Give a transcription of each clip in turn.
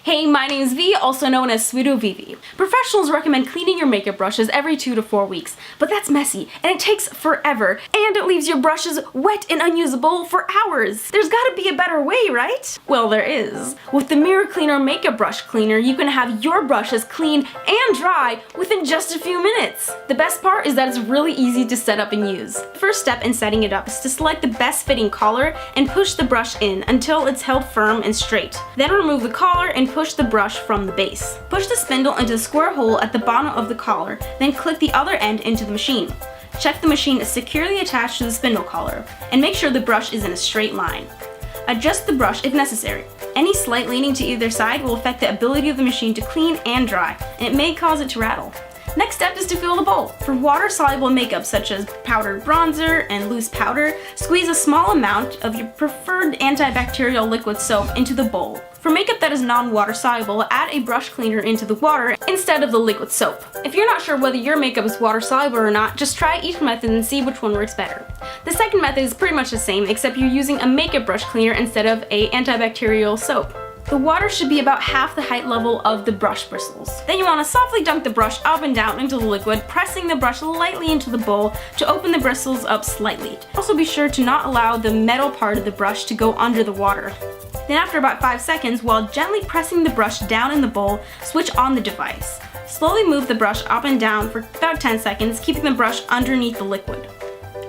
Hey, my name is V, also known as Pseudo Vivi. Professionals recommend cleaning your makeup brushes every 2 to 4 weeks, but that's messy and it takes forever, and it leaves your brushes wet and unusable for hours. There's gotta be a better way, right? Well, there is. With the Mirror Cleaner Makeup Brush Cleaner, you can have your brushes clean and dry within just a few minutes. The best part is that it's really easy to set up and use. The first step in setting it up is to select the best fitting collar and push the brush in until it's held firm and straight. Then remove the collar and push the brush from the base. Push the spindle into the square hole at the bottom of the collar, then click the other end into the machine. Check the machine is securely attached to the spindle collar, and make sure the brush is in a straight line. Adjust the brush if necessary. Any slight leaning to either side will affect the ability of the machine to clean and dry, and it may cause it to rattle. Next step is to fill the bowl. For water-soluble makeup such as powdered bronzer and loose powder, squeeze a small amount of your preferred antibacterial liquid soap into the bowl. For makeup that is non-water soluble, add a brush cleaner into the water instead of the liquid soap. If you're not sure whether your makeup is water soluble or not, just try each method and see which one works better. The second method is pretty much the same, except you're using a makeup brush cleaner instead of a antibacterial soap. The water should be about half the height level of the brush bristles. Then you want to softly dunk the brush up and down into the liquid, pressing the brush lightly into the bowl to open the bristles up slightly. Also be sure to not allow the metal part of the brush to go under the water. Then after about 5 seconds, while gently pressing the brush down in the bowl, switch on the device. Slowly move the brush up and down for about 10 seconds, keeping the brush underneath the liquid.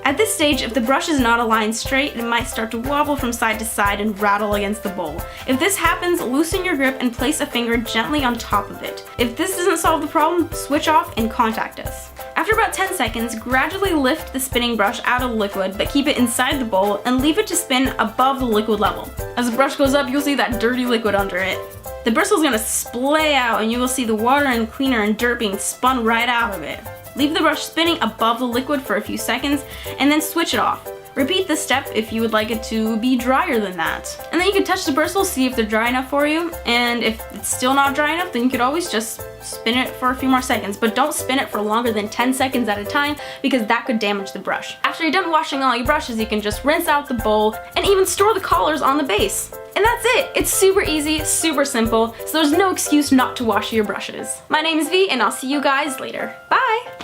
At this stage, if the brush is not aligned straight, it might start to wobble from side to side and rattle against the bowl. If this happens, loosen your grip and place a finger gently on top of it. If this doesn't solve the problem, switch off and contact us. After about 10 seconds, gradually lift the spinning brush out of the liquid, but keep it inside the bowl and leave it to spin above the liquid level. As the brush goes up, you'll see that dirty liquid under it. The bristle is going to splay out and you will see the water and cleaner and dirt being spun right out of it. Leave the brush spinning above the liquid for a few seconds and then switch it off. Repeat this step if you would like it to be drier than that. And then you can touch the bristles, see if they're dry enough for you, and if it's still not dry enough, then you could always just spin it for a few more seconds, but don't spin it for longer than 10 seconds at a time because that could damage the brush. After you're done washing all your brushes, you can just rinse out the bowl and even store the collars on the base. And that's it! It's super easy, super simple, so there's no excuse not to wash your brushes. My name is V, and I'll see you guys later. Bye!